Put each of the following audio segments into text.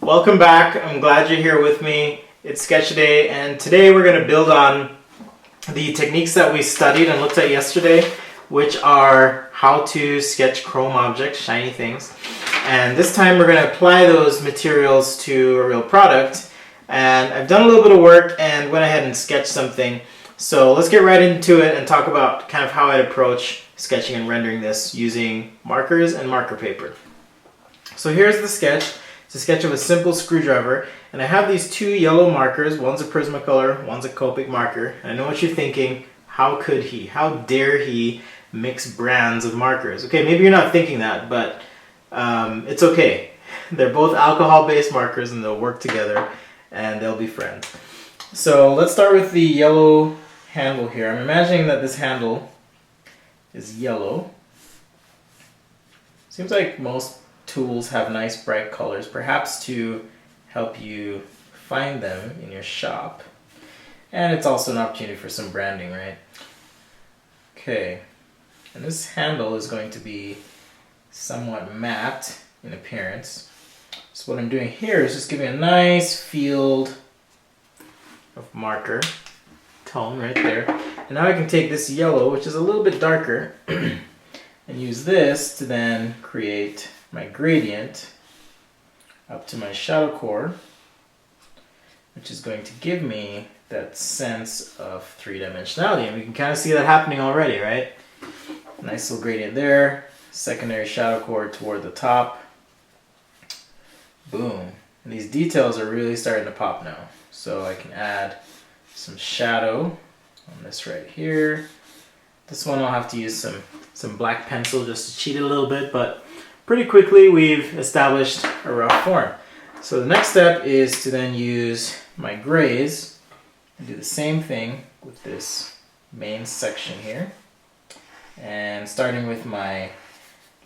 Welcome back. I'm glad you're here with me. It's Sketch Day, and today we're going to build on the techniques that we studied and looked at yesterday, which are how to sketch chrome objects, shiny things. And this time we're going to apply those materials to a real product. And I've done a little bit of work and went ahead and sketched something. So let's get right into it and talk about kind of how I'd approach sketching and rendering this using markers and marker paper. So here's the sketch. It's a sketch of a simple screwdriver, and I have these two yellow markers. One's a Prismacolor, one's a Copic marker. And I know what you're thinking, how could he? How dare he mix brands of markers? Okay, maybe you're not thinking that, but it's okay. They're both alcohol-based markers and they'll work together and they'll be friends. So let's start with the yellow handle here. I'm imagining that this handle is yellow. Seems like most tools have nice bright colors, perhaps to help you find them in your shop. And it's also an opportunity for some branding, right? Okay, and this handle is going to be somewhat matte in appearance. So what I'm doing here is just giving a nice field of marker tone right there. And now I can take this yellow, which is a little bit darker, and use this to then create my gradient up to my shadow core, which is going to give me that sense of three-dimensionality. And we can kind of see that happening already, right? Nice little gradient there, secondary shadow core toward the top. Boom. And these details are really starting to pop now. So I can add some shadow on this right here. This one I'll have to use some black pencil just to cheat it a little bit, but pretty quickly we've established a rough form. So the next step is to then use my grays and do the same thing with this main section here. And starting with my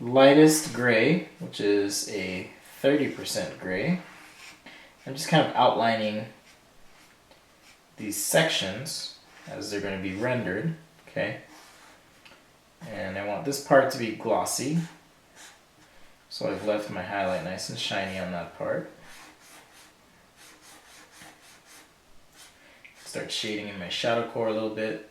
lightest gray, which is a 30% gray, I'm just kind of outlining these sections as they're going to be rendered, okay? And I want this part to be glossy. So I've left my highlight nice and shiny on that part. Start shading in my shadow core a little bit.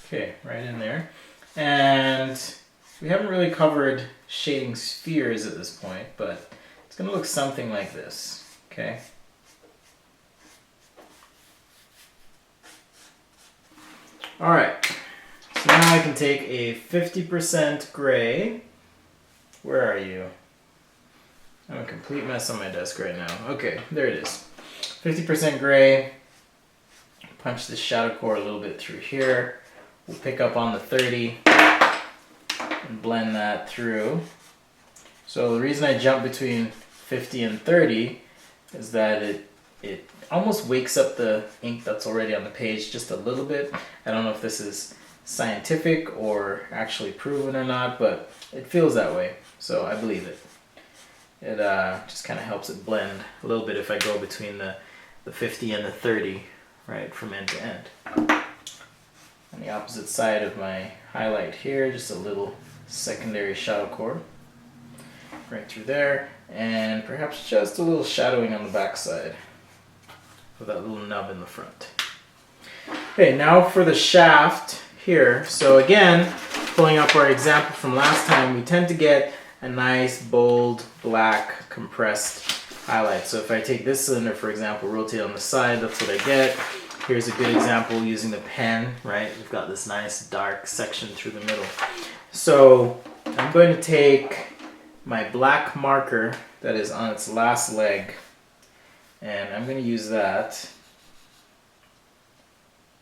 Okay, right in there. And we haven't really covered shading spheres at this point, but it's going to look something like this. Okay. Alright, so now I can take a 50% gray. Where are you? I'm a complete mess on my desk right now. Okay, there it is. 50% gray. Punch the shadow core a little bit through here. We'll pick up on the 30 and blend that through. So the reason I jump between 50 and 30 is that it almost wakes up the ink that's already on the page just a little bit. I don't know if this is scientific or actually proven or not, but it feels that way, so I believe it. It just kind of helps it blend a little bit if I go between the 50 and the 30, right, from end to end. On the opposite side of my highlight here, just a little secondary shadow core right through there, and perhaps just a little shadowing on the back side with that little nub in the front. Okay, now for the shaft here. So again, pulling up our example from last time, we tend to get a nice bold black compressed highlight. So if I take this cylinder, for example, rotate on the side, that's what I get. Here's a good example using the pen, right? We've got this nice dark section through the middle. So I'm going to take my black marker that is on its last leg, and I'm going to use that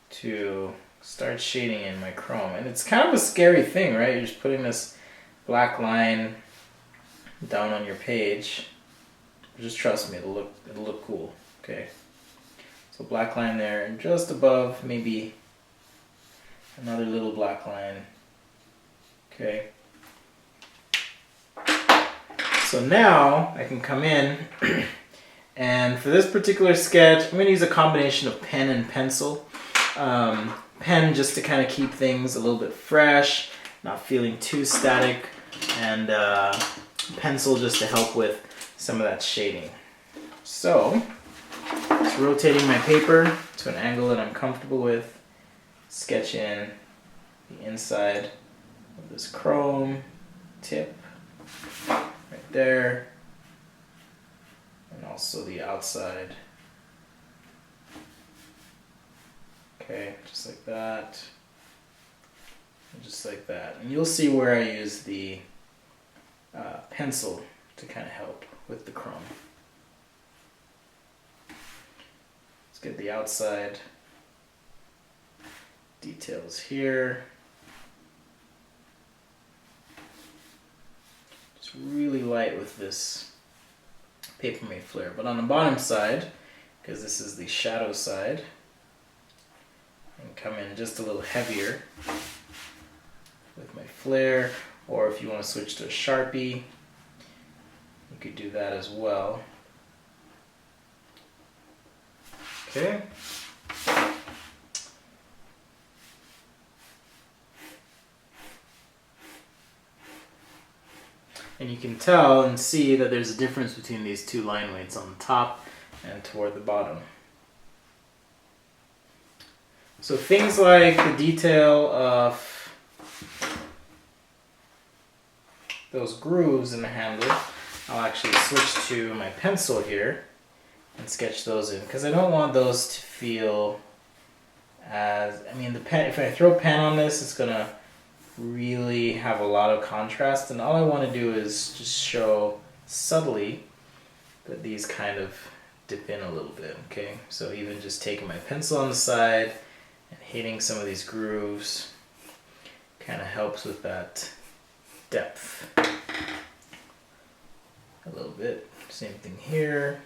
to start shading in my chrome. And it's kind of a scary thing, right? You're just putting this black line down on your page. Just trust me, it'll look cool. Okay, so black line there, and just above maybe another little black line. Okay. So now I can come in And for this particular sketch, I'm going to use a combination of pen and pencil. Pen just to kind of keep things a little bit fresh, not feeling too static, and pencil just to help with some of that shading. So, just rotating my paper to an angle that I'm comfortable with, sketch in the inside of this chrome tip right there, and also the outside. Okay, just like that, and just like that. And you'll see where I use the pencil to kind of help with the chrome. Let's get the outside details here. Just really light with this Papermate Flair. But on the bottom side, because this is the shadow side, and come in just a little heavier with my Flair, or if you want to switch to a Sharpie, you could do that as well. Okay. And you can tell and see that there's a difference between these two line weights on the top and toward the bottom. So things like the detail of those grooves in the handle, I'll actually switch to my pencil here and sketch those in, because I don't want those to feel as, I mean, the pen, if I throw pen on this, it's gonna really have a lot of contrast, and all I want to do is just show subtly that these kind of dip in a little bit. Okay, so even just taking my pencil on the side and hitting some of these grooves kind of helps with that depth a little bit. Same thing here,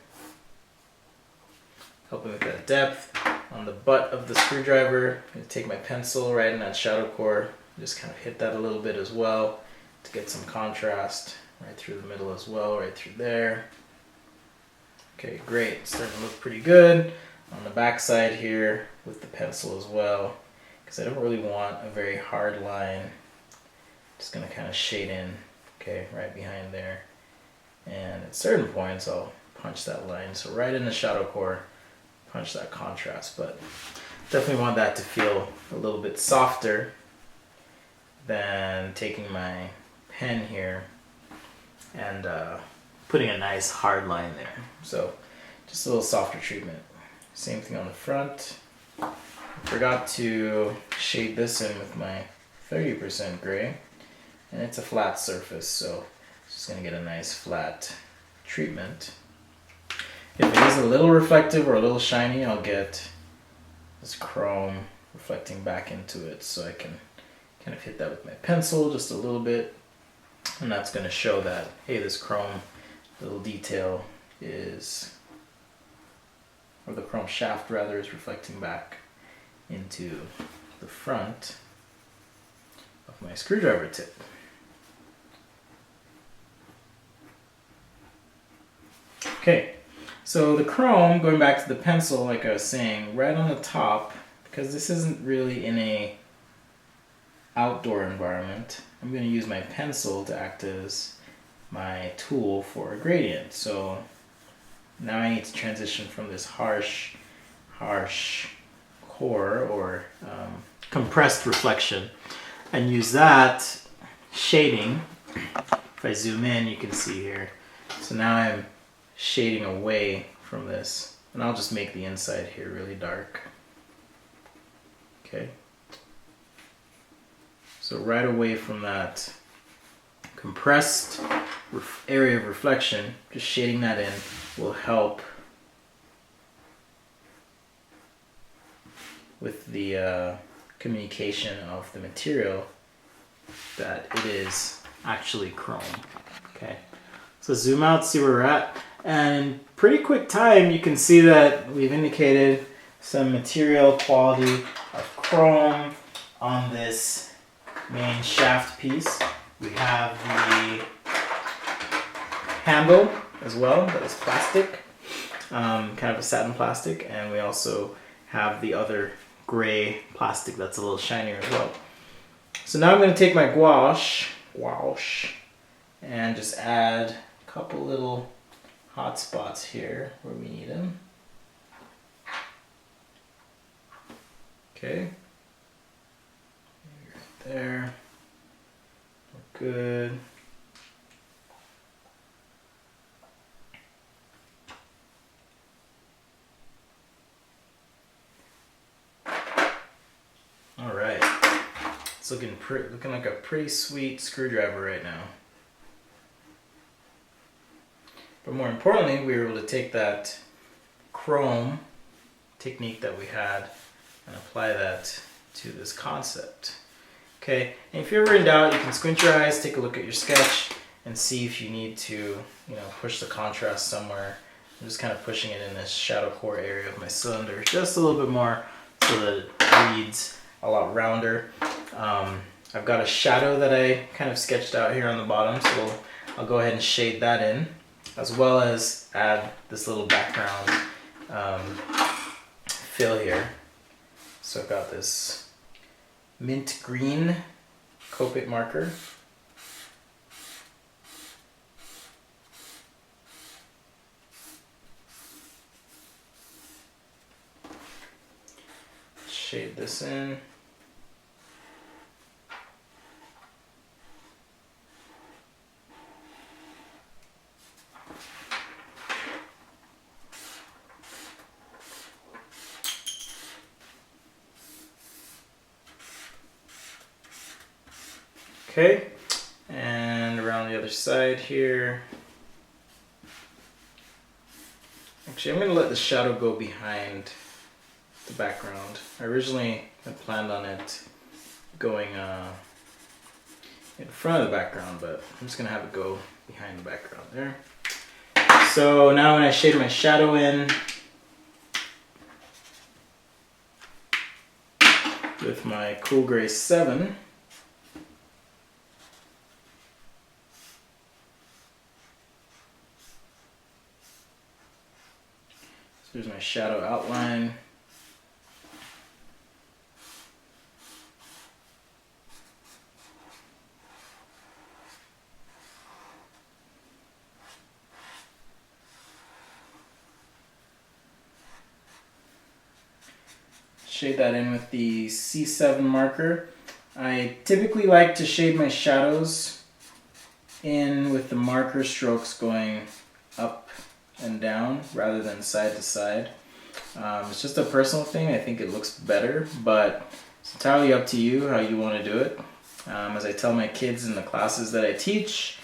helping with that depth. On the butt of the screwdriver, I'm going to take my pencil right in that shadow core, just kind of hit that a little bit as well to get some contrast right through the middle as well, right through there. Okay, great. It's starting to look pretty good on the back side here with the pencil as well, because I don't really want a very hard line. Just going to kind of shade in, okay, right behind there. And at certain points I'll punch that line. So right in the shadow core, punch that contrast, but definitely want that to feel a little bit softer than taking my pen here and putting a nice hard line there. So just a little softer treatment. Same thing on the front. Forgot to shade this in with my 30% gray, and it's a flat surface, so it's just going to get a nice flat treatment. If it is a little reflective or a little shiny, I'll get this chrome reflecting back into it, so I can kind of hit that with my pencil just a little bit, and that's going to show that, hey, this chrome little detail is, or the chrome shaft rather, is reflecting back into the front of my screwdriver tip. Okay, so the chrome, going back to the pencil, like I was saying, right on the top, because this isn't really in a outdoor environment, I'm going to use my pencil to act as my tool for a gradient. So now I need to transition from this harsh core or compressed reflection and use that shading. If I zoom in, you can see here. So now I'm shading away from this, and I'll just make the inside here really dark. Okay. So right away from that compressed area of reflection, just shading that in will help with the communication of the material that it is actually chrome. Okay, so zoom out, see where we're at, and in pretty quick time you can see that we've indicated some material quality of chrome on this main shaft piece. We have the handle as well, that is plastic. kind of a satin plastic, and we also have the other gray plastic that's a little shinier as well. So now I'm going to take my gouache, and just add a couple little hot spots here where we need them. Okay, right there, we're good. All right, it's looking like a pretty sweet screwdriver right now. But more importantly, we were able to take that chrome technique that we had and apply that to this concept. Okay, and if you're ever in doubt, you can squint your eyes, take a look at your sketch, and see if you need to, push the contrast somewhere. I'm just kind of pushing it in this shadow core area of my cylinder just a little bit more so that it reads a lot rounder. I've got a shadow that I kind of sketched out here on the bottom, so I'll go ahead and shade that in, as well as add this little background fill here. So I've got this mint green Copic marker. Shade this in. Okay, and around the other side here. Actually, I'm going to let the shadow go behind the background. I originally had planned on it going in front of the background, but I'm just going to have it go behind the background there. So now when I shade my shadow in with my Cool Gray 7, here's my shadow outline. Shade that in with the C7 marker. I typically like to shade my shadows in with the marker strokes going up and down rather than side to side. It's just a personal thing. I think it looks better, but it's entirely up to you how you want to do it. As I tell my kids in the classes that I teach,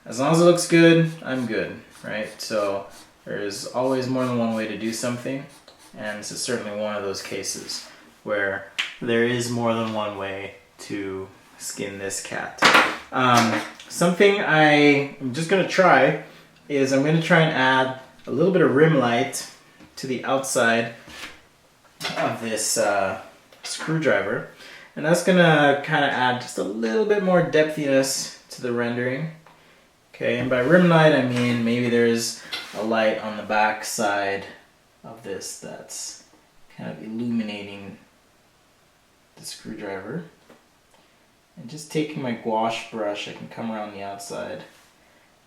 as long as it looks good, I'm good, right? So there's always more than one way to do something, and this is certainly one of those cases where there is more than one way to skin this cat. Something I'm just going to try is I'm going to try and add a little bit of rim light to the outside of this screwdriver, and that's going to kind of add just a little bit more depthiness to the rendering. Okay, and by rim light I mean maybe there's a light on the back side of this that's kind of illuminating the screwdriver. And just taking my gouache brush, I can come around the outside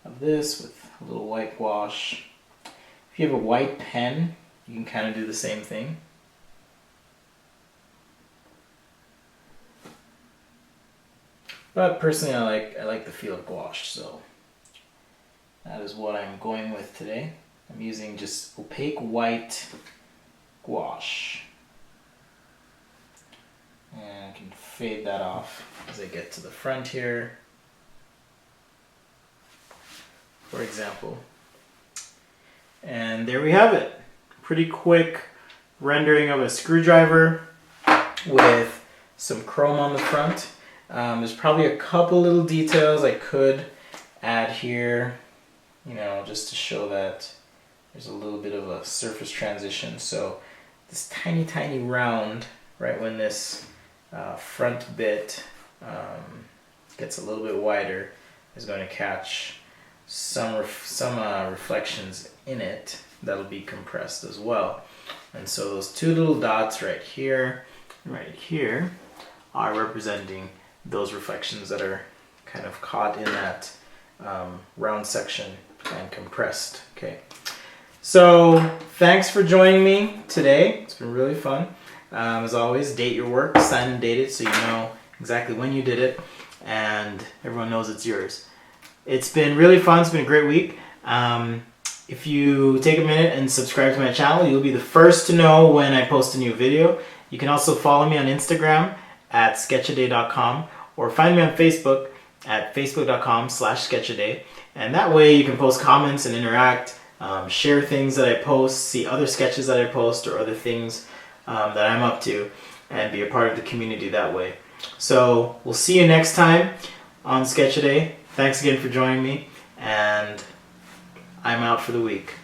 of this with a little white gouache. If you have a white pen, you can kind of do the same thing. But personally, I like the feel of gouache, so that is what I'm going with today. I'm using just opaque white gouache. And I can fade that off as I get to the front here, for example. And there we have it. Pretty quick rendering of a screwdriver with some chrome on the front. There's probably a couple little details I could add here, just to show that there's a little bit of a surface transition. So this tiny, tiny round, right when this front bit gets a little bit wider, is going to catch some reflections in it that'll be compressed as well. And so those two little dots right here are representing those reflections that are kind of caught in that round section and compressed. Okay, so thanks for joining me today. It's been really fun. As always, date your work, sign and date it so you know exactly when you did it and everyone knows it's yours. It's been really fun. It's been a great week. If you take a minute and subscribe to my channel, you'll be the first to know when I post a new video. You can also follow me on Instagram at sketchaday.com or find me on Facebook at facebook.com/sketchaday. And that way you can post comments and interact, share things that I post, see other sketches that I post or other things that I'm up to, and be a part of the community that way. So we'll see you next time on Sketchaday. Thanks again for joining me, and I'm out for the week.